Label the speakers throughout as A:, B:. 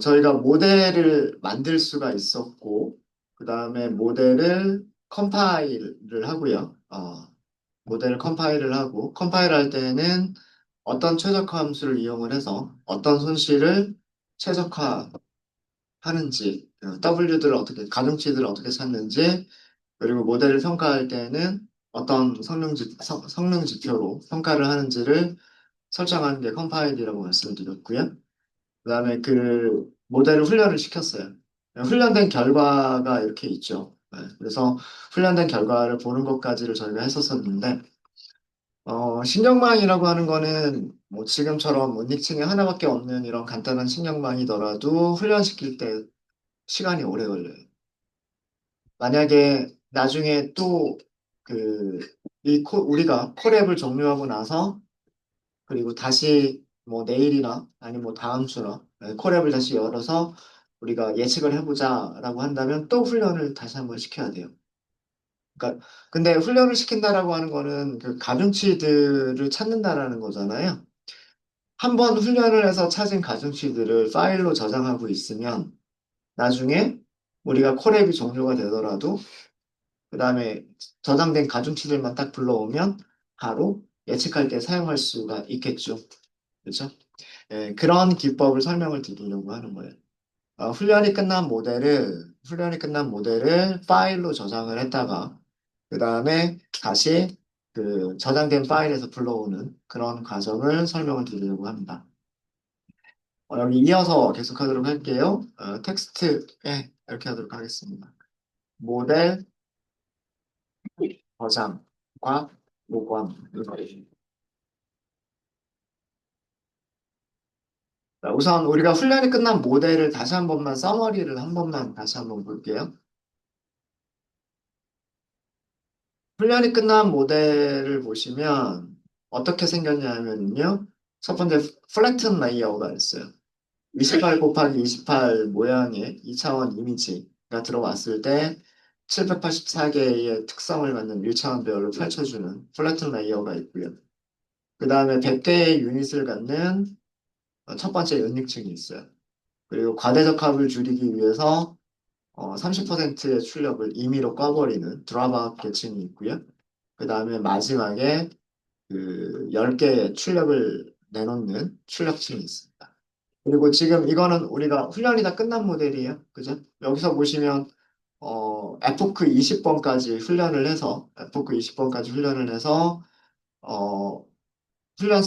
A: 저희가 모델을 만들 수가 있었고, 그 다음에 모델을 컴파일을 하고요. 모델을 컴파일을 하고, 컴파일 할 때는 어떤 최적화 함수를 이용을 해서 어떤 손실을 최적화하는지, W들을 어떻게, 가중치들을 어떻게 찾는지, 그리고 모델을 평가할 때는 어떤 성능 지표로 평가를 하는지를 설정하는 게 컴파일이라고 말씀드렸고요. 그다음에 그 모델을 훈련을 시켰어요. 훈련된 결과가 이렇게 있죠. 네, 그래서 훈련된 결과를 보는 것까지를 저희가 했었었는데, 신경망이라고 하는 거는 뭐 지금처럼 문익층이 하나밖에 없는 이런 간단한 신경망이더라도 훈련시킬 때 시간이 오래 걸려요. 만약에 나중에 또 그, 우리가 콜앱을 종료하고 나서 그리고 다시 뭐 내일이나 아니면 뭐 다음 주나 콜앱을 다시 열어서 우리가 예측을 해보자라고 한다면 또 훈련을 다시 한번 시켜야 돼요. 그러니까 근데 훈련을 시킨다라고 하는 거는 그 가중치들을 찾는다라는 거잖아요. 한 번 훈련을 해서 찾은 가중치들을 파일로 저장하고 있으면 나중에 우리가 콜앱이 종료가 되더라도 그 다음에 저장된 가중치들만 딱 불러오면 바로 예측할 때 사용할 수가 있겠죠. 그렇죠? 예, 그런 기법을 설명을 드리려고 하는 거예요. 훈련이 끝난 모델을 파일로 저장을 했다가, 그 다음에 다시 그 저장된 파일에서 불러오는 그런 과정을 설명을 드리려고 합니다. 여기 이어서 계속하도록 할게요. 텍스트에 이렇게 하도록 하겠습니다. 모델 저장과 모건. 자, 우선 우리가 훈련이 끝난 모델을 다시 한 번만 서머리를 한 번만 다시 한번 볼게요. 훈련이 끝난 모델을 보시면 어떻게 생겼냐면요. 첫 번째 플래튼 레이어가 있어요. 28 곱하기 28 모양의 2차원 이미지가 들어왔을 때 784개의 특성을 갖는 1차원 배열을 펼쳐주는 플래튼 레이어가 있고요. 그 다음에 100개의 유닛을 갖는 첫 번째 연립층이 있어요. 그리고 과대적합을 줄이기 위해서 30%의 출력을 임의로 꺼버리는 드랍아웃 계층이 있고요. 그 다음에 마지막에 그 10개의 출력을 내놓는 출력층이 있습니다. 그리고 지금 이거는 우리가 훈련이 다 끝난 모델이에요. 그죠? 여기서 보시면 에포크 20번까지 훈련을 해서 어, 훈련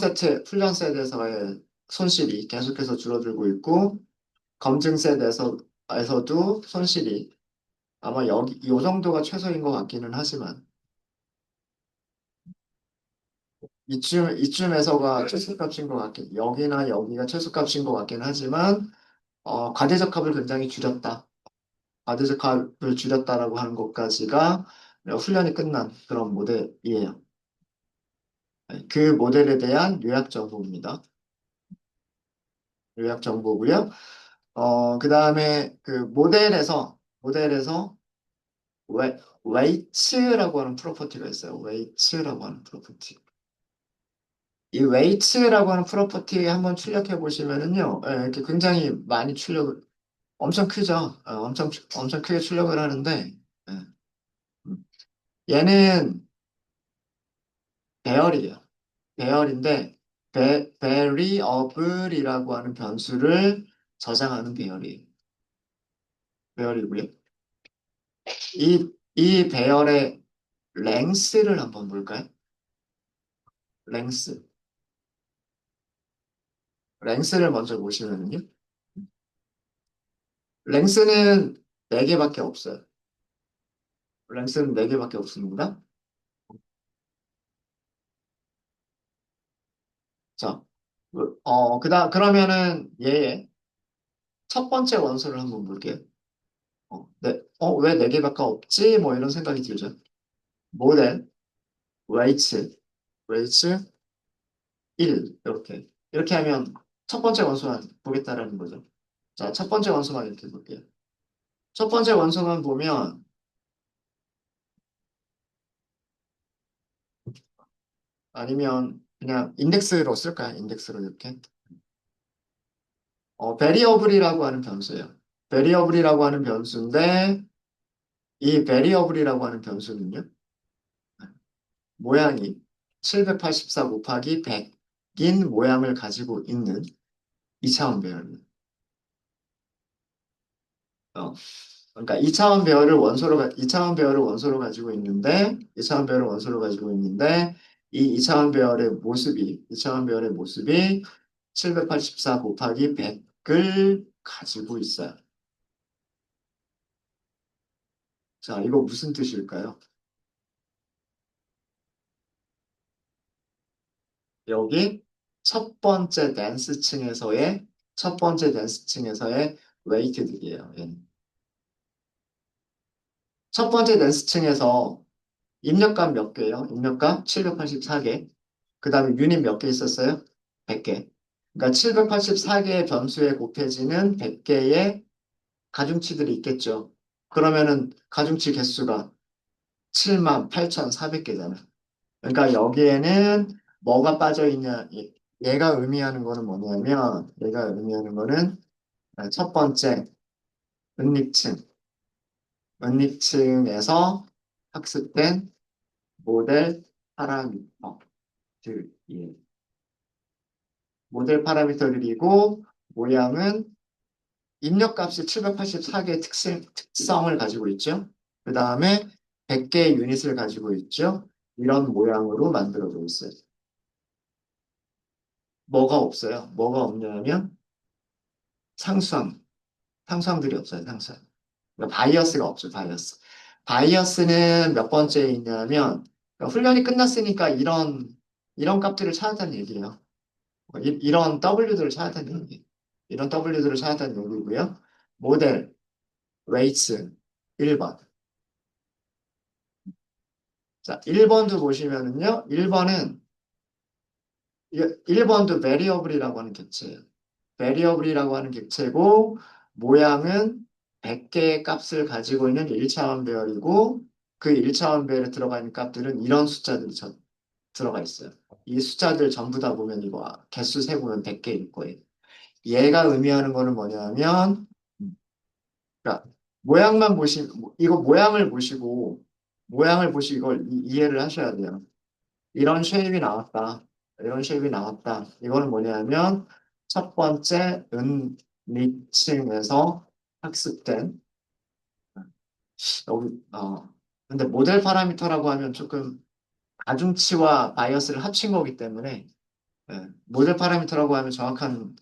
A: 셋에서의 손실이 계속해서 줄어들고 있고 검증 셋에서도 손실이 아마 여기 이 정도가 최소인 것 같기는 하지만 이쯤에서가 최소값인 것 같긴, 여기나 여기가 최소값인 것 같긴 하지만, 과대적합을 굉장히 줄였다. 과대적합을 줄였다라고 하는 것까지가 훈련이 끝난 그런 모델이에요. 그 모델에 대한 요약 정보입니다. 요약 정보고요. 그 다음에 그 모델에서 웨이츠라고 하는 프로퍼티가 있어요. 웨이츠라고 하는 프로퍼티. 이 웨이츠라고 하는 프로퍼티에 한번 출력해 보시면은요, 이렇게 굉장히 많이 엄청 크죠? 엄청 크게 출력을 하는데, 예, 음. 얘는 배열이에요. 배열인데, variable이라고 하는 변수를 저장하는 배열이고요. 이 배열의 length를 한번 볼까요? length. length를 먼저 보시면은요, length는 4개밖에 없어요. length는 4개밖에 없습니다. 자, 그러면은 얘의 첫 번째 원소를 한번 볼게요. 왜 4개밖에 없지? 뭐 이런 생각이 들죠. 모델, 웨이츠, 웨이츠 1, 이렇게. 이렇게 하면 첫 번째 원소만 보겠다라는 거죠. 자, 첫 번째 원소만 이렇게 볼게요. 첫 번째 원소만 보면, 아니면 그냥 인덱스로 쓸까요? 인덱스로 이렇게. 베리어블이라고 하는 변수예요. 베리어블이라고 하는 변수인데, 이 베리어블이라고 하는 변수는요, 모양이 784 곱하기 100인 모양을 가지고 있는 2차원 배열입니다. 어, 그러니까 2차원 배열을 원소로 가지고 있는데, 2차원 배열을 원소로 가지고 있는데, 이 2차원 배열의 모습이 784 곱하기 100을 가지고 있어요. 자, 이거 무슨 뜻일까요? 여기 첫 번째 댄스층에서의 웨이트들이에요. 얘는. 첫 번째 댄스층에서 입력값 몇 개예요? 입력값 784개. 그 다음에 유닛 몇 개 있었어요? 100개. 그러니까 784개의 변수에 곱해지는 100개의 가중치들이 있겠죠. 그러면은 가중치 개수가 78,400개잖아요. 그러니까 여기에는 뭐가 빠져 있냐? 얘가 의미하는 거는 뭐냐면, 얘가 의미하는 거는 첫 번째 은닉층, 은닉층에서 학습된 모델 파라미터들이에요. 모델 파라미터들이고 모양은 입력값이 784개의 특성을 가지고 있죠. 그 다음에 100개의 유닛을 가지고 있죠. 이런 모양으로 만들어져 있어요. 뭐가 없어요? 뭐가 없냐면 상수함, 상수함들이 없어요. 상수함. 그러니까 바이어스가 없죠. 바이어스. 바이어스는 몇 번째에 있냐면 그러니까 훈련이 끝났으니까 이런 값들을 찾았다는 얘기예요. 이런 W들을 찾았다는 얘기. 이런 W들을 찾았다는 얘기고요. 모델, 웨이츠 1번. 자, 1번도 보시면은요. 1번도 variable이라고 하는 객체예요. variable이라고 하는 객체고 모양은 100개의 값을 가지고 있는 1차원 배열이고 그 1차원 배열에 들어가 있는 값들은 이런 숫자들이 들어가 있어요. 이 숫자들 전부 다 보면 이거 개수 세보면 100개일 거예요. 얘가 의미하는 거는 뭐냐면 그러니까 이거 모양을 보시고 이걸 이해를 하셔야 돼요. 이런 쉐입이 나왔다. 이런 쉐입이 나왔다. 이거는 뭐냐면 첫 번째 리층에서 학습된 여기 근데 모델 파라미터라고 하면 조금 가중치와 바이어스를 합친 거기 때문에 모델 파라미터라고 하면 정확한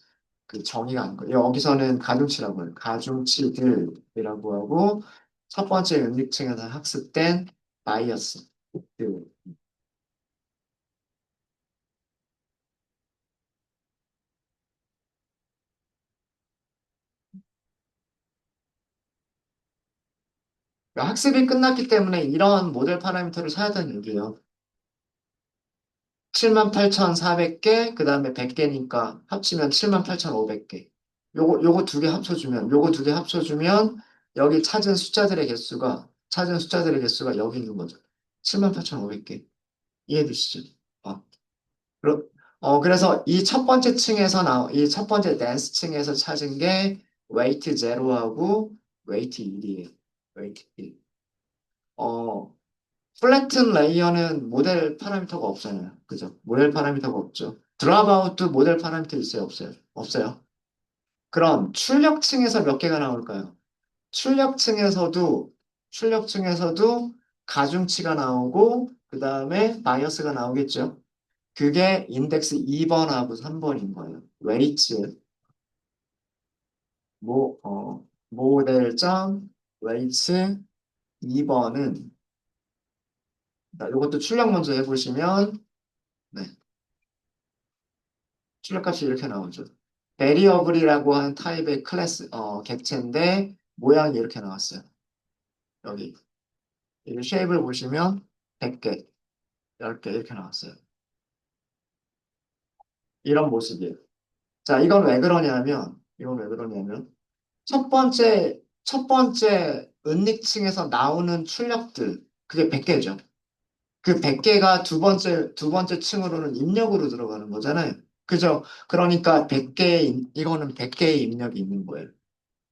A: 그 정의가 안 거예요. 여기서는 가중치라고 해요. 가중치들이라고 하고 첫 번째 은닉층에서 학습된 바이어스. 그러니까 학습이 끝났기 때문에 이런 모델 파라미터를 찾았다는 얘기예요. 78,400개, 그 다음에 100개니까 합치면 78,500개. 요거 두 개 합쳐주면 여기 찾은 숫자들의 개수가 여기 있는 거죠. 78,500개. 이해되시죠? 어. 그래서 이 첫 번째 댄스 층에서 찾은 게 웨이트 제로하고 웨이트 1이에요. 웨이트 1. 어, 플래튼 레이어는 모델 파라미터가 없잖아요. 그죠? 모델 파라미터가 없죠. 드랍아웃도 모델 파라미터 있어요? 없어요? 없어요. 그럼 출력층에서 몇 개가 나올까요? 출력층에서도, 출력층에서도 가중치가 나오고, 그 다음에 바이어스가 나오겠죠. 그게 인덱스 2번하고 3번인 거예요. 웨이츠, 모델점, 웨이츠 2번은, 이것도 출력 먼저 해보시면, 네, 출력값이 이렇게 나오죠. 베리어블이라고 하는 타입의 객체인데, 모양이 이렇게 나왔어요. 여기. 이 쉐입을 보시면 100개, 10개 이렇게 나왔어요. 이런 모습이에요. 자, 이건 왜 그러냐면, 첫 번째 은닉층에서 나오는 출력들, 그게 100개죠. 그 100개가 두 번째 층으로는 입력으로 들어가는 거잖아요. 그죠? 그러니까 100개의, 이거는 100개의 입력이 있는 거예요.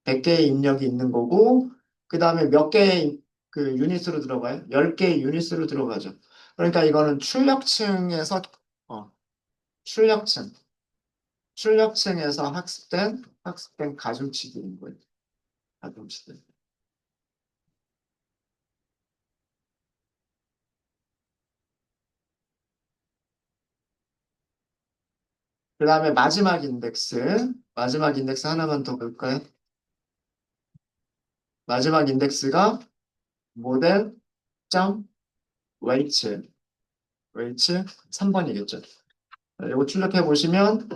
A: 100개의 입력이 있는 거고, 그 다음에 몇 개의 그 유닛으로 들어가요? 10개의 유닛으로 들어가죠. 그러니까 이거는 출력층에서, 어, 출력층, 출력층에서 학습된 가중치들인 거예요. 가중치들. 그 다음에 마지막 인덱스 하나만 더 볼까요? 마지막 인덱스가 모델 점 웨이츠, 웨이츠 3번이겠죠. 이거 출력해 보시면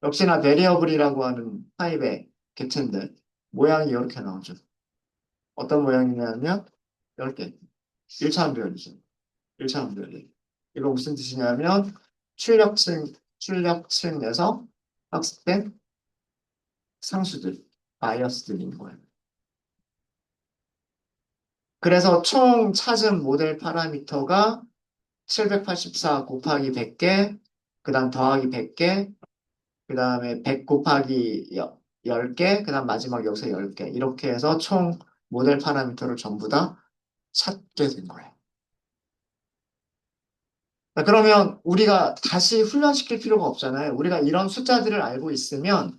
A: 역시나 베리어블이라고 하는 타입의 객체인데 모양이 이렇게 나오죠. 어떤 모양이냐면 이렇게 1차원별이죠. 1차원별이. 이거 무슨 뜻이냐면 출력층에서 학습된 상수들, 바이어스들인 거예요. 그래서 총 찾은 모델 파라미터가 784 곱하기 100개, 그 다음 더하기 100개, 그 다음에 100 곱하기 10개, 그 다음 마지막 여기서 10개. 이렇게 해서 총 모델 파라미터를 전부 다 찾게 된 거예요. 자, 그러면 우리가 다시 훈련시킬 필요가 없잖아요. 우리가 이런 숫자들을 알고 있으면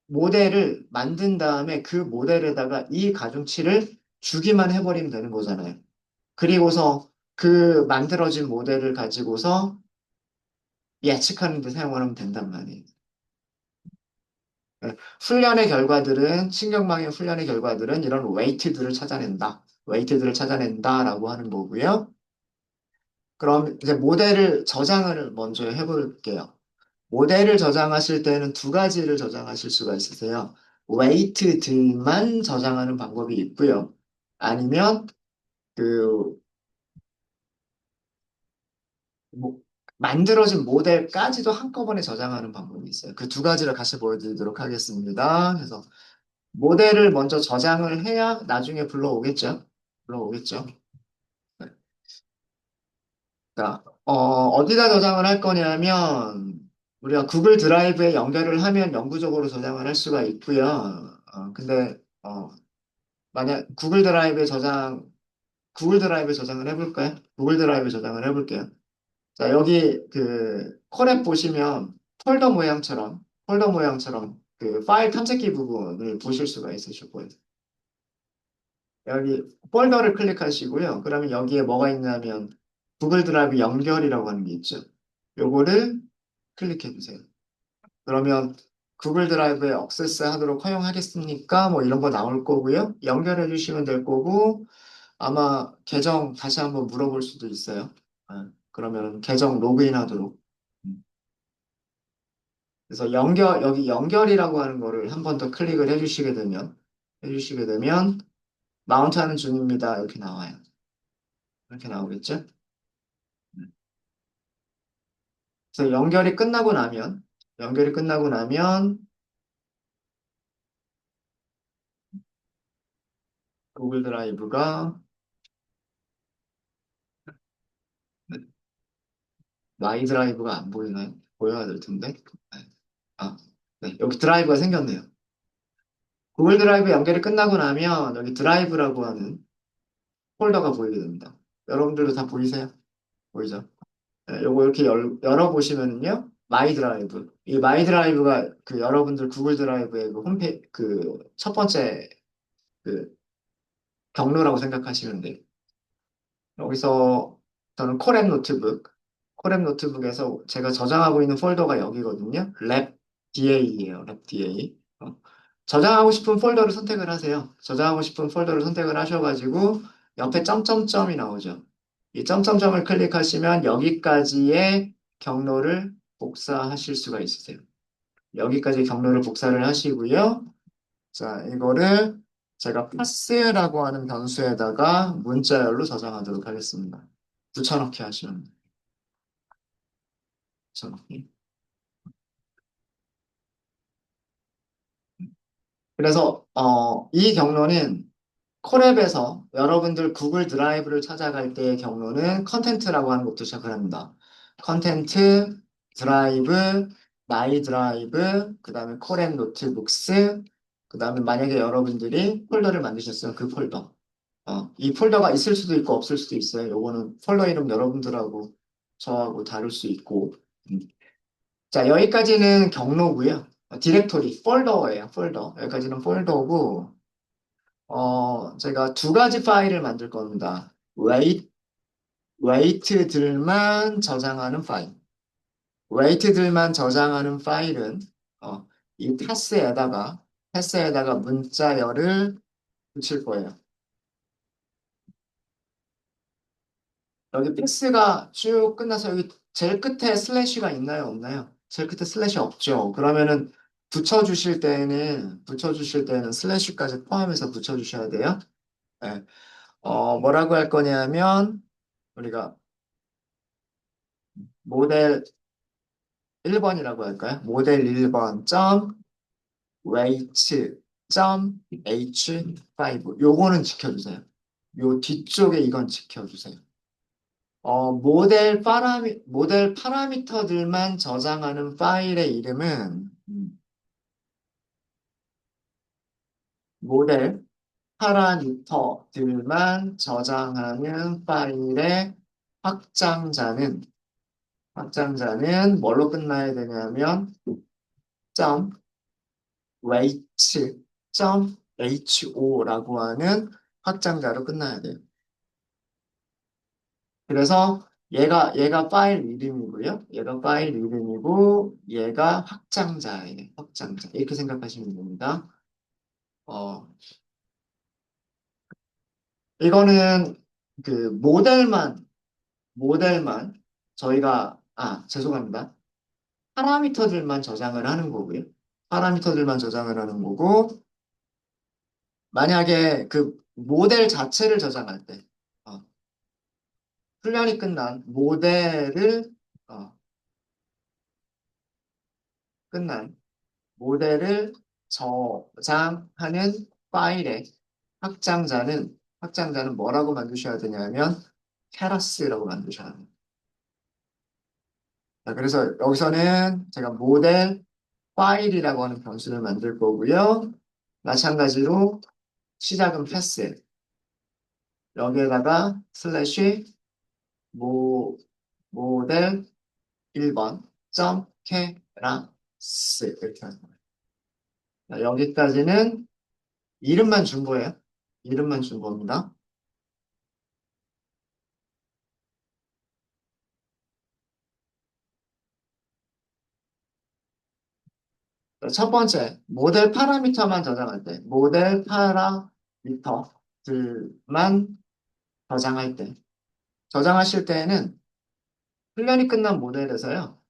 A: 모델을 만든 다음에 그 모델에다가 이 가중치를 주기만 해버리면 되는 거잖아요. 그리고서 그 만들어진 모델을 가지고서 예측하는 데 사용하면 된단 말이에요. 네, 신경망의 훈련의 결과들은 이런 웨이트들을 찾아낸다. 웨이트들을 찾아낸다라고 하는 거고요. 그럼 이제 모델을 저장을 먼저 해볼게요. 모델을 저장하실 때는 두 가지를 저장하실 수가 있으세요. 웨이트들만 저장하는 방법이 있고요. 아니면 그 뭐, 만들어진 모델까지도 한꺼번에 저장하는 방법이 있어요. 그 두 가지를 같이 보여드리도록 하겠습니다. 그래서 모델을 먼저 저장을 해야 나중에 불러오겠죠. 불러오겠죠. 네. 자, 어디다 저장을 할 거냐면, 우리가 구글 드라이브에 연결을 하면 영구적으로 저장을 할 수가 있고요. 근데, 만약 구글 드라이브에 저장을 해볼까요? 구글 드라이브에 저장을 해볼게요. 자, 여기 그 콜앱 보시면 폴더 모양처럼 그 파일 탐색기 부분을 보실 수가 있으실 거예요. 여기 폴더를 클릭하시고요. 그러면 여기에 뭐가 있냐면 구글 드라이브 연결이라고 하는 게 있죠. 요거를 클릭해 주세요. 그러면 구글 드라이브에 액세스 하도록 허용하겠습니까? 뭐 이런 거 나올 거고요. 연결해 주시면 될 거고 아마 계정 다시 한번 물어볼 수도 있어요. 그러면 계정 로그인 하도록. 그래서 여기 연결이라고 하는 거를 한 번 더 클릭을 해주시게 되면 마운트 하는 중입니다. 이렇게 나와요. 이렇게 나오겠죠? 그래서 연결이 끝나고 나면 구글 드라이브가 네, 마이 드라이브가 안 보이나요? 보여야 될 텐데. 네. 아, 네, 여기 드라이브가 생겼네요. 구글 드라이브 연결이 끝나고 나면 여기 드라이브라고 하는 폴더가 보이게 됩니다. 여러분들도 다 보이세요? 보이죠? 네, 요거 이렇게 열어보시면은요, 마이 드라이브. 이 마이 드라이브가 그 여러분들 구글 드라이브의 그 그 첫 번째 그 경로라고 생각하시면 돼요. 여기서 저는 콜앱 노트북에서 제가 저장하고 있는 폴더가 여기거든요. 랩 DA예요. 랩 DA. 저장하고 싶은 폴더를 선택을 하세요. 저장하고 싶은 폴더를 선택을 하셔가지고 옆에 점점점이 나오죠. 이 점점점을 클릭하시면 여기까지의 경로를 복사하실 수가 있으세요. 여기까지 경로를 복사를 하시고요. 자, 이거를 제가 파스라고 하는 변수에다가 문자열로 저장하도록 하겠습니다. 붙여넣기 하시면 돼요. 붙여넣기. 그래서 이 경로는 콜앱에서 여러분들 구글 드라이브를 찾아갈 때의 경로는 컨텐트라고 하는 것도 시작을 합니다. 컨텐트, 드라이브, 마이 드라이브, 그 다음에 콜앤 노트북스, 그 다음에 만약에 여러분들이 폴더를 만드셨어요. 그 폴더. 이 폴더가 있을 수도 있고 없을 수도 있어요. 요거는 폴더 이름 여러분들하고 저하고 다를 수 있고. 음. 자, 여기까지는 경로고요. 디렉토리, 폴더예요, 폴더. 여기까지는 폴더고, 제가 두 가지 파일을 만들 겁니다. 웨이트들만 저장하는 파일. 웨이트들만 저장하는 파일은, 어, 이 패스에다가 문자열을 붙일 거예요. 여기 패스가 쭉 끝나서 여기 제일 끝에 슬래시가 있나요, 없나요? 제일 끝에 슬래시 없죠. 그러면은 붙여주실 때는 슬래시까지 포함해서 붙여주셔야 돼요. 네. 뭐라고 할 거냐면, 우리가 모델 1번이라고 할까요? 모델 1번 점 weight 점 h5 요거는 지켜주세요. 요 뒤쪽에 이건 지켜주세요. 모델 파라미터들만 저장하는 파일의 이름은 모델 파라미터들만 저장하는 파일의 확장자는 뭘로 끝나야 되냐면 점 weight 점 ho라고 하는 확장자로 끝나야 돼요. 그래서 얘가 파일 이름이고요. 얘가 파일 이름이고 얘가 확장자예요. 확장자. 이렇게 생각하시면 됩니다. 어, 이거는 그 모델만 저희가 죄송합니다. 파라미터들만 저장을 하는 거고요. 파라미터들만 저장을 하는 거고 만약에 그 모델 자체를 저장할 때 어, 훈련이 끝난 어, 끝난 모델을 저장하는 파일의 확장자는 뭐라고 만드셔야 되냐면 캐러스라고 만드셔야 합니다. 자, 그래서 여기서는 제가 모델 파일이라고 하는 변수를 만들 거고요. 마찬가지로 시작은 패스 여기에다가 슬래시 모, 모델 1번 점 캐러스 이렇게 하는 거예요. 자, 여기까지는 이름만 준 거예요. 이름만 준 겁니다. 첫 번째, 모델 파라미터만 저장할 때, 모델 파라미터들만 저장할 때, 저장하실 때에는 훈련이 끝난 모델에서요,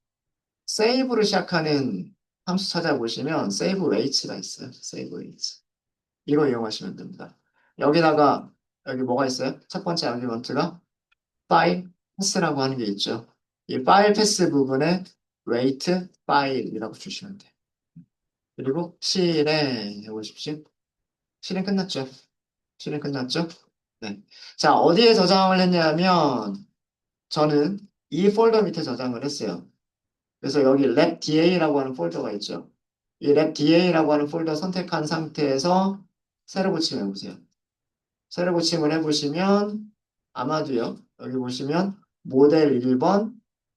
A: 세이브를 시작하는 함수 찾아보시면 세이브 웨이츠가 있어요. 세이브 웨이츠. 이거 이용하시면 됩니다. 여기다가 여기 뭐가 있어요? 첫 번째 아규먼트가 파일 패스라고 하는 게 있죠. 이 파일 패스 부분에 웨이트 파일이라고 주시면 돼요. 그리고 실행 해보십시오. 실행 끝났죠? 실행 끝났죠? 네. 자, 어디에 저장을 했냐면, 저는 이 폴더 밑에 저장을 했어요. 그래서 여기 labda라고 하는 폴더가 있죠. 이 labda라고 하는 폴더 선택한 상태에서 새로 고침해 보세요. 새로 고침을 해보시면, 아마도요, 여기 보시면, 모델 1번,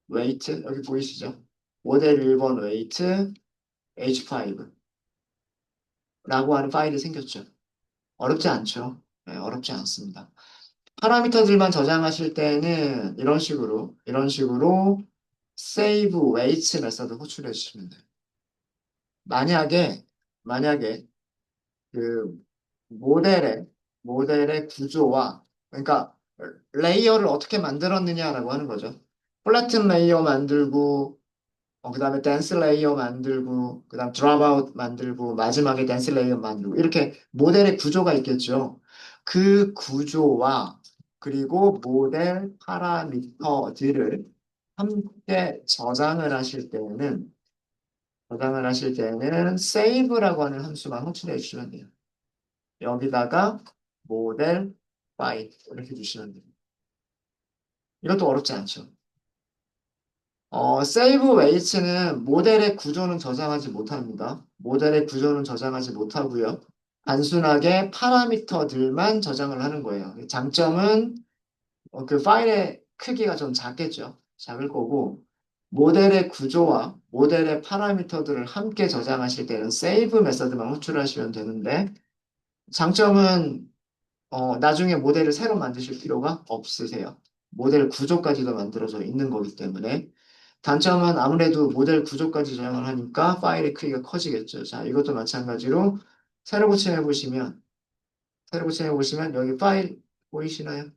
A: 웨이트, 여기 보이시죠? 모델 1번 웨이트, H5라고 하는 파일이 생겼죠. 어렵지 않죠? 네, 어렵지 않습니다. 파라미터들만 저장하실 때는 이런 식으로 save weights 메서드 호출해 주시면 돼요. 만약에 그 모델의 구조와 그러니까 레이어를 어떻게 만들었느냐라고 하는 거죠. 플래튼 레이어 만들고 그다음에 댄스 레이어 만들고 그다음 드랍 아웃 만들고 마지막에 댄스 레이어 만들고 이렇게 모델의 구조가 있겠죠. 그 구조와 그리고 모델 파라미터들을 함께 저장을 하실 때는 save라고 하는 함수만 호출해 주시면 돼요. 여기다가 모델 파일 이렇게 주시면 됩니다. 이것도 어렵지 않죠. 세이브 웨이츠는 모델의 구조는 저장하지 못합니다. 모델의 구조는 저장하지 못하고요. 단순하게 파라미터들만 저장을 하는 거예요. 장점은 그 파일의 크기가 좀 작겠죠. 작을 거고, 모델의 구조와 모델의 파라미터들을 함께 저장하실 때는 세이브 메서드만 호출하시면 되는데, 장점은 나중에 모델을 새로 만드실 필요가 없으세요. 모델 구조까지도 만들어져 있는 거기 때문에. 단점은 아무래도 모델 구조까지 저장을 하니까 파일의 크기가 커지겠죠. 자, 이것도 마찬가지로 새로 고침해 보시면, 새로 고침해 보시면 여기 파일 보이시나요?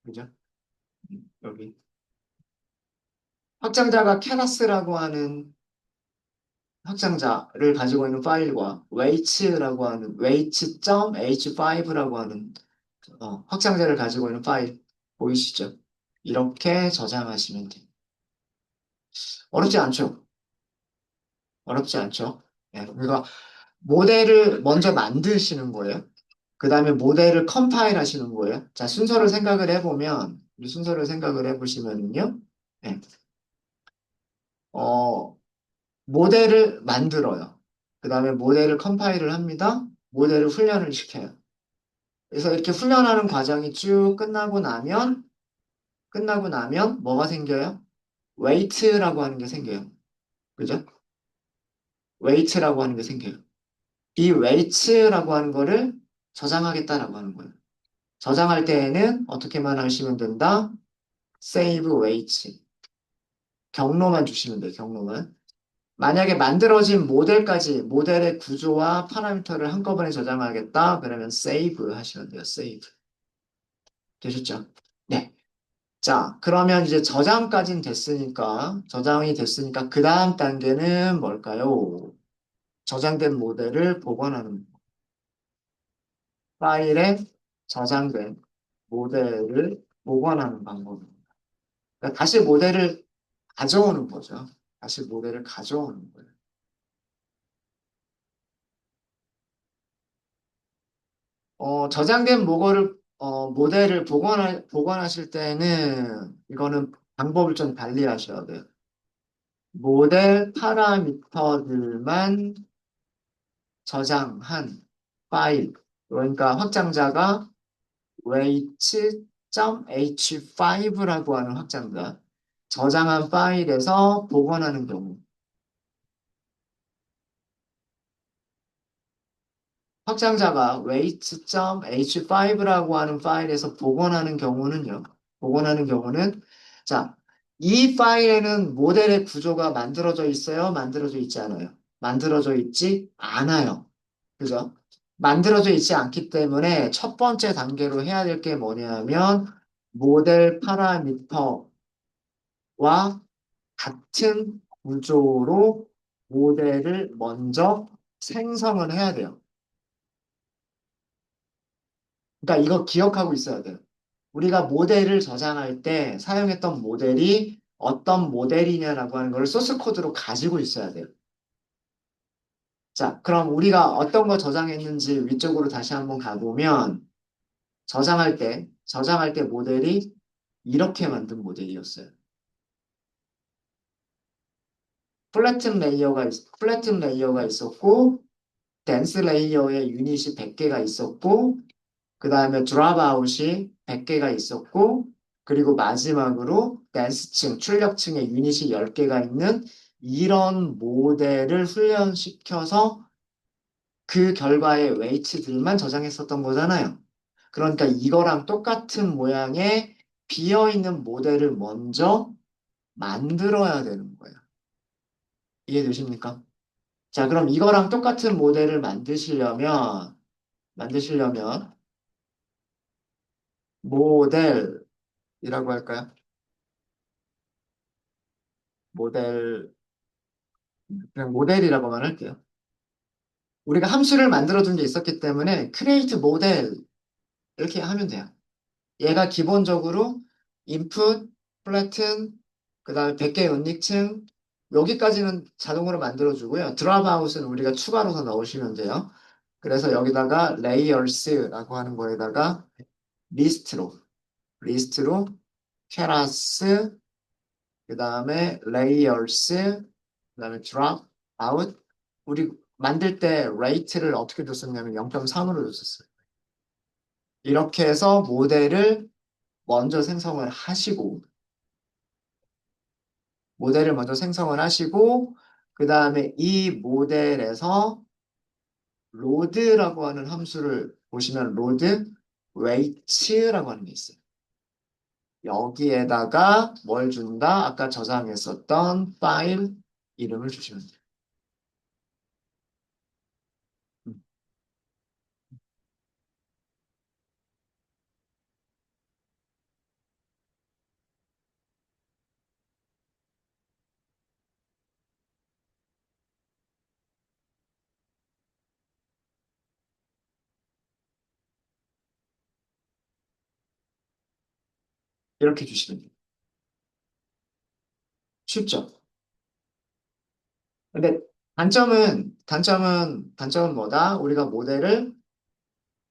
A: 그죠? 여기. 확장자가 캐라스라고 하는 확장자를 가지고 있는 파일과 웨이츠라고 하는 weights.h5라고 하는 확장자를 가지고 있는 파일 보이시죠? 이렇게 저장하시면 돼요. 어렵지 않죠? 어렵지 않죠? 예, 그러니까 모델을 먼저 만드시는 거예요. 그 다음에 모델을 컴파일 하시는 거예요. 자, 순서를 생각을 해보면, 이 순서를 생각을 해보시면요. 예, 어, 모델을 만들어요. 그 다음에 모델을 컴파일을 합니다. 모델을 훈련을 시켜요. 그래서 이렇게 훈련하는 과정이 쭉 끝나고 나면 뭐가 생겨요? 웨이트라고 하는 게 생겨요. 그죠? 웨이트라고 하는 게 생겨요. 이 웨이트라고 하는 거를 저장하겠다라고 하는 거예요. 저장할 때에는 어떻게만 하시면 된다? save weights. 경로만 주시면 돼요. 경로만. 만약에 만들어진 모델까지 모델의 구조와 파라미터를 한꺼번에 저장하겠다. 그러면 save 하시면 돼요. save. 되셨죠? 네. 자, 그러면 이제 저장이 됐으니까 그 다음 단계는 뭘까요? 저장된 모델을 복원하는 파일에 저장된 모델을 복원하는 방법입니다. 그러니까 다시 모델을 가져오는 거죠. 다시 모델을 가져오는 거예요. 저장된 모델을 복원하실 때는 이거는 방법을 좀 달리 하셔야 돼요. 모델 파라미터들만 저장한 파일, 그러니까 확장자가 weights.h5라고 하는 확장자, 저장한 파일에서 복원하는 경우, 확장자가 weights.h5라고 하는 파일에서 복원하는 경우는, 자, 이 파일에는 모델의 구조가 만들어져 있어요? 만들어져 있지 않아요? 만들어져 있지 않아요. 그죠? 만들어져 있지 않기 때문에 첫 번째 단계로 해야 될 게 뭐냐면 모델 파라미터와 같은 구조로 모델을 먼저 생성을 해야 돼요. 그러니까 이거 기억하고 있어야 돼요. 우리가 모델을 저장할 때 사용했던 모델이 어떤 모델이냐라고 하는 걸 소스 코드로 가지고 있어야 돼요. 자, 그럼 우리가 어떤 거 저장했는지 위쪽으로 다시 한번 가보면 저장할 때 모델이 이렇게 만든 모델이었어요. 플래튼 레이어가 있었고, 댄스 레이어의 유닛이 100개가 있었고, 그 다음에 드랍아웃이 100개가 있었고, 그리고 마지막으로 댄스층, 출력층의 유닛이 10개가 있는 이런 모델을 훈련시켜서 그 결과의 웨이트들만 저장했었던 거잖아요. 그러니까 이거랑 똑같은 모양의 비어있는 모델을 먼저 만들어야 되는 거예요. 이해되십니까? 자, 그럼 이거랑 똑같은 모델을 만드시려면 모델이라고 할까요? 모델, 그냥 모델이라고만 할게요. 우리가 함수를 만들어둔 게 있었기 때문에 create model 이렇게 하면 돼요. 얘가 기본적으로 input, flatten, 그 다음에 100개 연닉층, 여기까지는 자동으로 만들어주고요. 드랍아웃은 우리가 추가로 더 넣으시면 돼요. 그래서 여기다가 layers라고 하는 거에다가 리스트로, 케라스, 그 다음에 layers, 그 다음에 drop out. 우리 만들 때 rate를 어떻게 줬었냐면 0.3으로 줬었어요. 이렇게 해서 모델을 먼저 생성을 하시고, 모델을 먼저 생성을 하시고, 그 다음에 이 모델에서 load라고 하는 함수를 보시면 load weight라고 하는 게 있어요. 여기에다가 뭘 준다? 아까 저장했었던 파일 이름을 주시면 돼요. 음, 이렇게 주시면 돼요. 쉽죠? 근데 단점은 뭐다? 우리가 모델을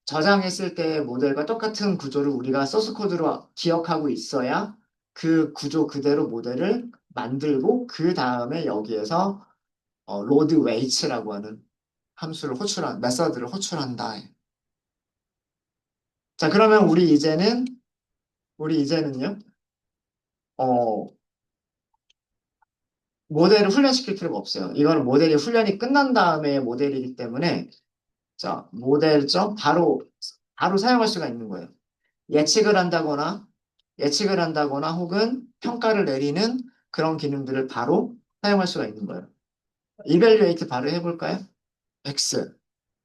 A: 저장했을 때 모델과 똑같은 구조를 우리가 소스 코드로 기억하고 있어야 그 구조 그대로 모델을 만들고 그 다음에 여기에서 load weights라고 하는 함수를 메서드를 호출한다. 자, 그러면 우리 이제는요, 어, 모델을 훈련시킬 필요가 없어요. 이거는 모델이 훈련이 끝난 다음에 모델이기 때문에, 자, 모델 바로 사용할 수가 있는 거예요. 예측을 한다거나, 예측을 한다거나 혹은 평가를 내리는 그런 기능들을 바로 사용할 수가 있는 거예요. 이벨리에이트 바로 해볼까요? X.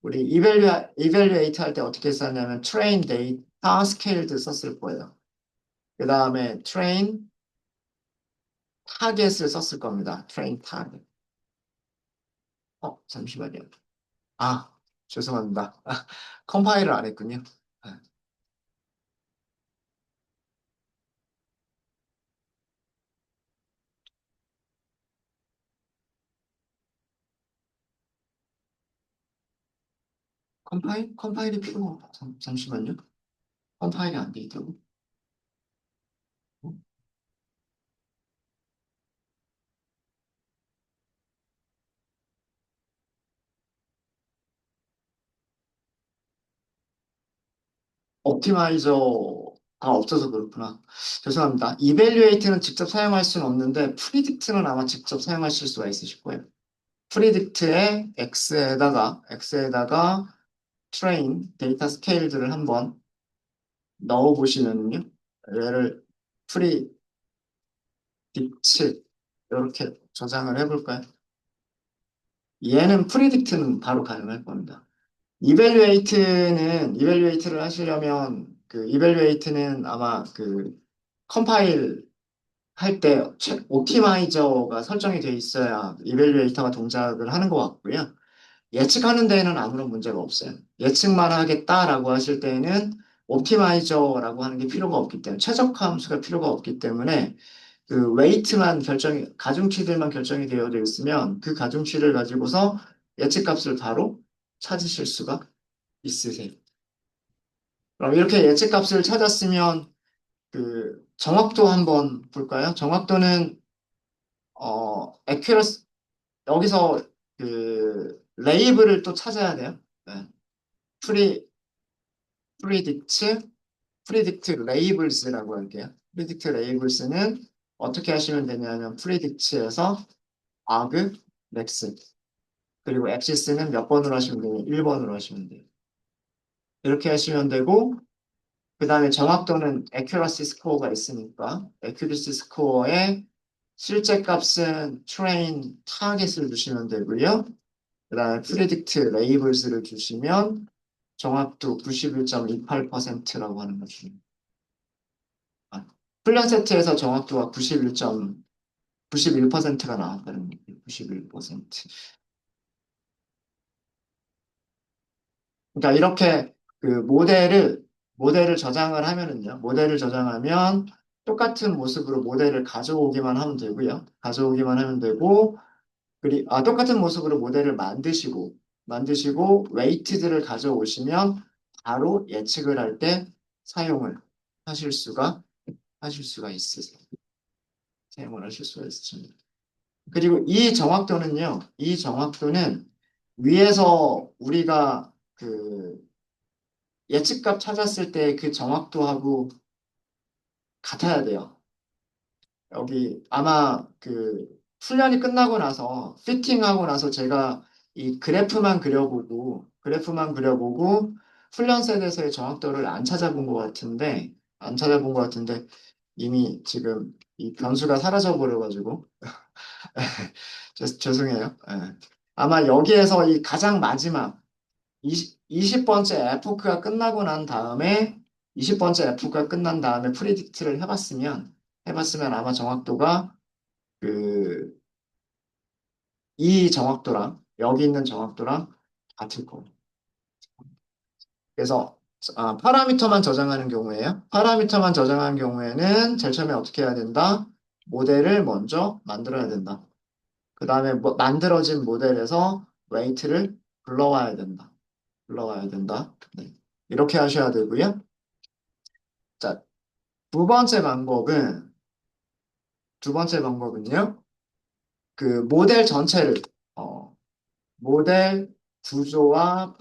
A: 우리 이벨리에이트 할 때 어떻게 썼냐면 train data scaled 썼을 거예요. 그 다음에 train 타겟을 썼을 겁니다. train target. 잠시만요. 아, 죄송합니다. 컴파일을 안 했군요. 아, 컴파일이 필요가 잠시만요. 컴파일이 안 돼 있다고? 옵티마이저가 없어서 그렇구나. 죄송합니다. 이벨리에이트는 직접 사용할 수는 없는데 프리딕트는 아마 직접 사용하실 수가 있으실 거예요. 프리딕트에 X에다가 트레인 데이터 스케일들을 한번 넣어 보시면요. 얘를 프리딕트 이렇게 저장을 해볼까요? 얘는 프리딕트는 바로 가능할 겁니다. 이벨리에이트를 하시려면 이벨리에이트는 아마 컴파일 할 때 옵티마이저가 설정이 돼 있어야 이벨리에이터가 동작을 하는 것 같고요. 예측하는 데에는 아무런 문제가 없어요. 예측만 하겠다라고 하실 때에는 옵티마이저라고 하는 게 필요가 없기 때문에 최적화 함수가 필요가 없기 때문에 그 웨이트만 가중치들만 결정이 되어 있으면 그 가중치를 가지고서 예측값을 바로 찾으실 수가 있으세요. 그럼 이렇게 예측값을 찾았으면 정확도 한번 볼까요? 정확도는 accuracy 여기서 레이블을 또 찾아야 돼요. 네. 프리 프리딕트 프리딕트 레이블스라고 할게요. 프리딕트 레이블스는 어떻게 하시면 되냐면 프리딕트에서 arg max 그리고 axis는 몇 번으로 하시면 되냐? 1번으로 하시면 돼요. 이렇게 하시면 되고 그 다음에 정확도는 accuracy score가 있으니까 accuracy score의 실제 값은 train target을 주시면 되고요. 그 다음에 predict labels를 주시면 정확도 91.28%라고 하는 거죠. 훈련 세트에서 정확도가 91%가 나왔다는 거예요. 91%. 그러니까 이렇게 모델을 저장을 하면은요. 모델을 저장하면 똑같은 모습으로 모델을 가져오기만 하면 되고요. 가져오기만 하면 되고, 똑같은 모습으로 모델을 만드시고, 웨이트들을 가져오시면 바로 예측을 할 때 사용을 하실 수가, 하실 수가 있으세요. 사용을 하실 수가 있습니다. 그리고 이 정확도는 위에서 우리가 그 예측값 찾았을 때 그 정확도하고 같아야 돼요. 여기 아마 그 훈련이 끝나고 나서 피팅하고 나서 제가 이 그래프만 그려보고 훈련 셋에서의 정확도를 안 찾아본 것 같은데 이미 지금 이 변수가 사라져 버려가지고 죄송해요. 예. 아마 여기에서 이 가장 마지막 20번째 에포크가 끝나고 난 다음에 20번째 에포크가 끝난 다음에 프리딕트를 해봤으면 아마 정확도가 그 이 정확도랑 여기 있는 정확도랑 같을 거예요. 그래서 파라미터만 저장하는 경우에요. 파라미터만 저장하는 경우에는 제일 처음에 어떻게 해야 된다? 모델을 먼저 만들어야 된다. 그 다음에 만들어진 모델에서 웨이트를 불러와야 된다. 불러와야 된다. 네. 이렇게 하셔야 되고요. 자, 두 번째 방법은, 두 번째 방법은요. 그 어, 모델 구조와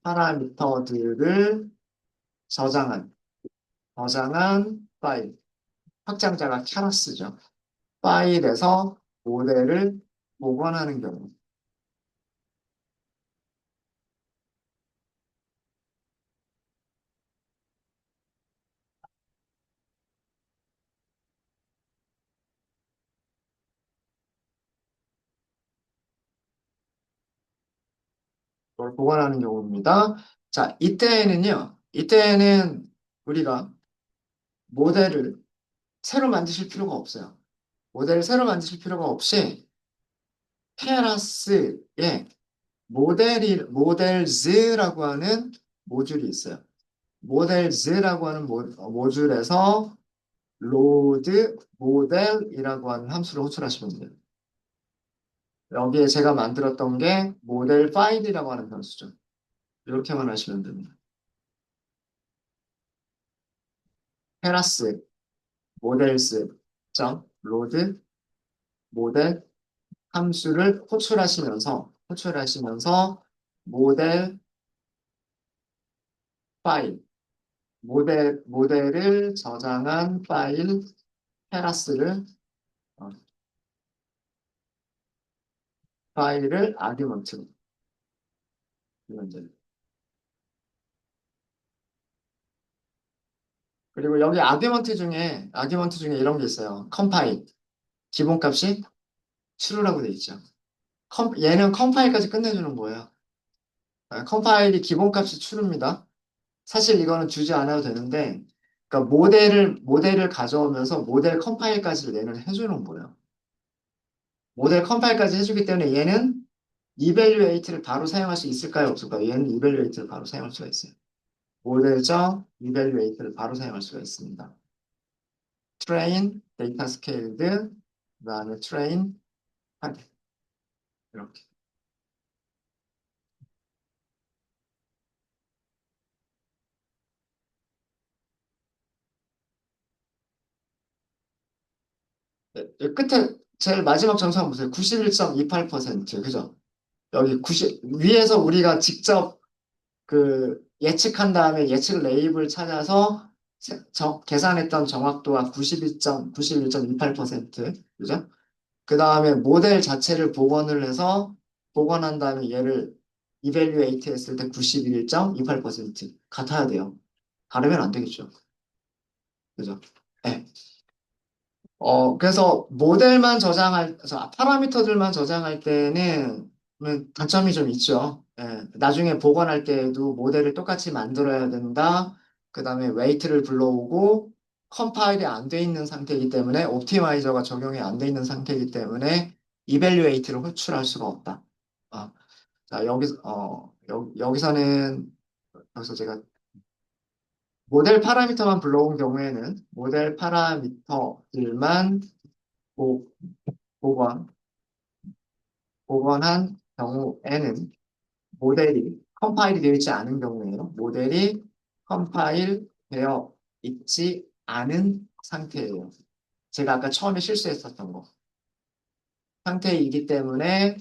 A: 파라미터들을 저장한, 저장한 파일, 확장자가 캐러스죠. 파일에서 모델을 복원하는 경우. 그걸 복원하는 경우입니다. 자, 이때에는 우리가 모델을 새로 만드실 필요가 없어요. 모델을 새로 만드실 필요가 없이 테라스에 모델즈라고 하는 모듈이 있어요. 모델즈라고 하는 모듈에서 로드 모델이라고 하는 함수를 호출하시면 돼요. 여기에 제가 만들었던 게 모델 파일이라고 하는 변수죠. 이렇게만 하시면 됩니다. 테라스 모델스 점 로드 모델 함수를 호출하시면서 모델 파일 모델을 저장한 테라스를 어, 파일을 아규먼트로 이런 데. 그리고 여기 아규먼트 중에 이런 게 있어요. 컴파일 기본값이 true라고 돼 있죠. 얘는 컴파일까지 끝내주는 거예요. 컴파일이 기본값이 true입니다. 사실 이거는 주지 않아도 되는데, 그러니까 모델을 가져오면서 모델 컴파일까지 얘는 해주는 거예요. 모델 컴파일까지 해주기 때문에 얘는 evaluate를 바로 사용할 수 있을까요? 없을까요? 얘는 evaluate를 바로 사용할 수가 있어요. 모델적 evaluate를 바로 사용할 수가 있습니다. train, data scaled, 그다음에 train, 하게 이렇게. 네, 이 끝에 제일 마지막 점수 한번 보세요. 91.28%, 그죠? 여기 90, 위에서 우리가 직접 그 예측한 다음에 예측 레이블 찾아서 계산했던 정확도가 91.28%, 그죠? 그 다음에 모델 자체를 복원한 다음에 얘를 이벨리에이트 했을 때 91.28% 같아야 돼요. 다르면 안 되겠죠. 그죠? 네. 그래서 파라미터들만 저장할 때는 단점이 좀 있죠. 예, 나중에 복원할 때에도 모델을 똑같이 만들어야 된다. 그 다음에 웨이트를 불러오고 컴파일이 안 돼 있는 상태이기 때문에 옵티마이저가 적용이 안 돼 있는 상태이기 때문에 이벨리웨이트를 호출할 수가 없다. 어, 자, 여기서 제가 모델 파라미터만 불러온 경우에는 모델 파라미터들만 보- 복원, 복원한 경우에는 모델이 컴파일이 되어 있지 않은 경우에요. 모델이 컴파일 되어 있지 않은 상태예요. 제가 아까 처음에 실수했었던 거. 상태이기 때문에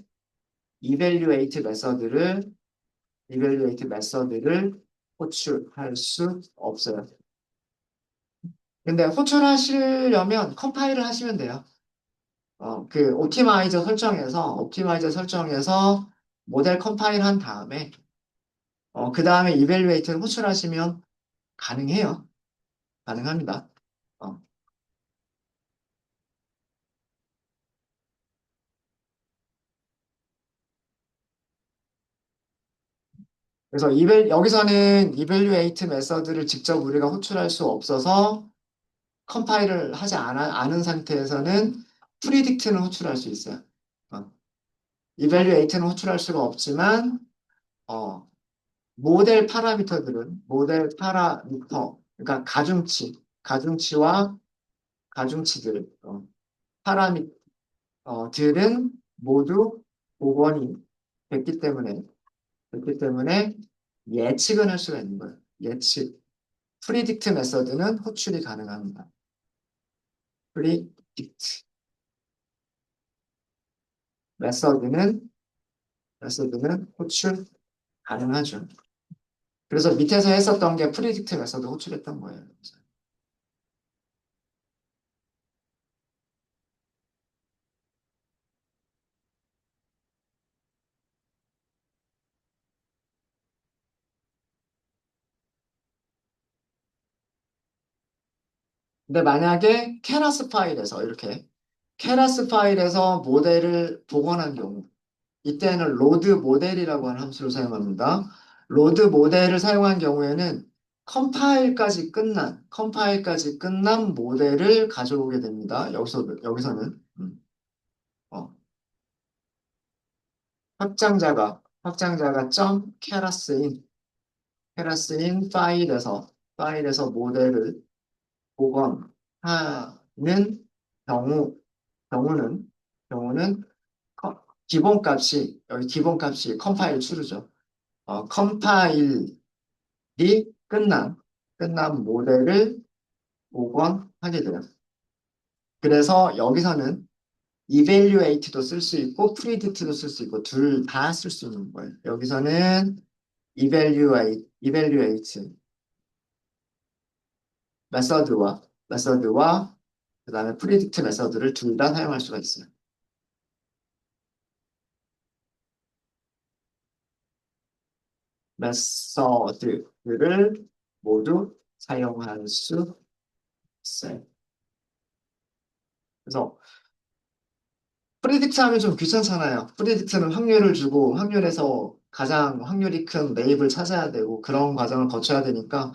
A: evaluate 메서드를 호출할 수 없어요. 근데 호출하시려면 컴파일을 하시면 돼요. 그 옵티마이저 설정에서 모델 컴파일 한 다음에 그 다음에 evaluate를 호출하시면 가능해요. 가능합니다. 어, 그래서 여기서는 evaluate 메서드를 직접 우리가 호출할 수 없어서 컴파일을 하지 않은 상태에서는 predict는 호출할 수 있어요. 어, evaluate는 호출할 수가 없지만 어, 모델 파라미터, 그러니까 가중치와 가중치들, 파라미터들은 모두 복원이 됐기 때문에, 됐기 때문에 예측은 할 수가 있는 거예요. 예측. 프리딕트 메서드는 호출이 가능합니다. 프리딕트 메서드는, 메서드는 호출 가능하죠. 그래서 밑에서 했었던 게 프리딕트 메서드 호출했던 거예요. 근데 만약에 케라스 파일에서 모델을 복원한 경우, 이때는 로드 모델이라고 하는 함수를 사용합니다. 로드 모델을 사용한 경우에는 컴파일까지 끝난 모델을 가져오게 됩니다. 여기서는, 어, 확장자가 케라스인 파일에서 모델을 복원하는 경우, 경우는, 경우는 여기 기본값이 컴파일 추르죠. 컴파일이 끝난, 끝난 모델을 복원하게 돼요. 그래서 여기서는 evaluate도 쓸 수 있고 predict도 쓸 수 있고 둘 다 쓸 수 있는 거예요. 여기서는 evaluate 메서드와 그다음에 predict 메서드를 둘 다 사용할 수가 있어요. 메서드를 모두 사용할 수 있어요. 그래서 프리딕트 하면 좀 귀찮잖아요. 프리딕트는 확률을 주고 확률에서 가장 확률이 큰 매입을 찾아야 되고 그런 과정을 거쳐야 되니까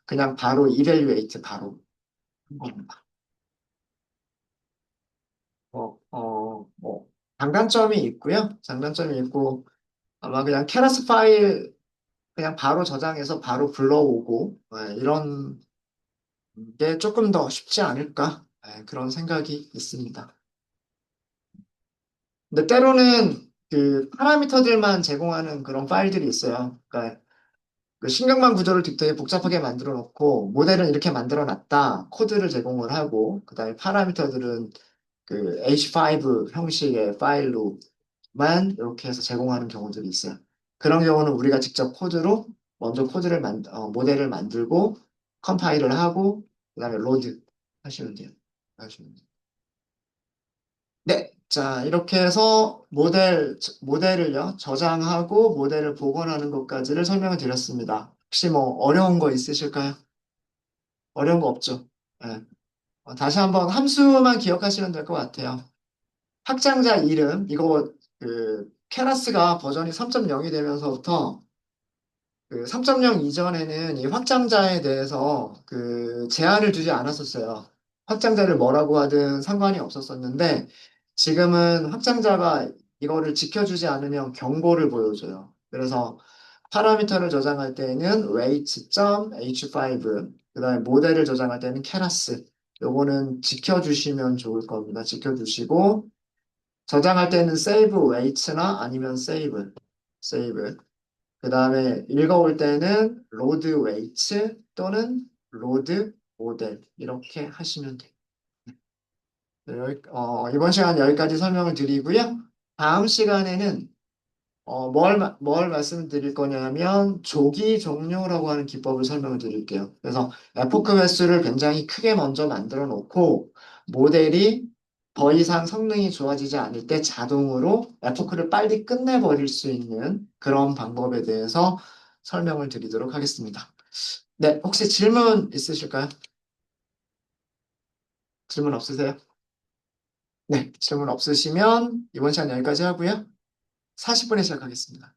A: 그냥 바로 이벨리웨이트 바로 한 겁니다. 뭐 장단점이 있고요. 장단점이 있고 아마 그냥 케라스 파일 그냥 바로 저장해서 바로 불러오고 이런 게 조금 더 쉽지 않을까 그런 생각이 있습니다. 근데 때로는 그 파라미터들만 제공하는 그런 파일들이 있어요. 그러니까 그 신경망 구조를 되게 복잡하게 만들어 놓고 모델은 이렇게 만들어 놨다 코드를 제공을 하고 그다음에 파라미터들은 그 H5 형식의 파일로만 이렇게 해서 제공하는 경우들이 있어요. 그런 경우는 우리가 직접 먼저 모델을 만들고 컴파일을 하고 그다음에 로드 하시면 돼요. 하시면 돼요. 네. 자, 이렇게 해서 모델을요, 저장하고 모델을 복원하는 것까지를 설명을 드렸습니다. 혹시 뭐 어려운 거 있으실까요? 어려운 거 없죠? 네. 다시 한번 함수만 기억하시면 될 것 같아요. 확장자 이름, 이거 그 케라스가 버전이 3.0이 되면서부터 그 3.0 이전에는 이 확장자에 대해서 그 제한을 두지 않았었어요. 확장자를 뭐라고 하든 상관이 없었었는데 지금은 확장자가 이거를 지켜주지 않으면 경고를 보여줘요. 그래서 파라미터를 저장할 때는 weight.h5 그다음에 모델을 저장할 때는 keras 요거는 지켜주시면 좋을 겁니다. 지켜주시고 저장할 때는 save weight나 아니면 save 그 다음에 읽어올 때는 로드 웨이츠 또는 로드 모델 이렇게 하시면 돼요. 이번 시간 여기까지 설명을 드리고요. 다음 시간에는 뭘 말씀드릴 거냐면 조기 종료라고 하는 기법을 설명을 드릴게요. 그래서 에포크 횟수를 굉장히 크게 먼저 만들어 놓고 모델이 더 이상 성능이 좋아지지 않을 때 자동으로 에포크를 빨리 끝내버릴 수 있는 그런 방법에 대해서 설명을 드리도록 하겠습니다. 네, 혹시 질문 있으실까요? 질문 없으세요? 네, 질문 없으시면 이번 시간 여기까지 하고요. 40분에 시작하겠습니다.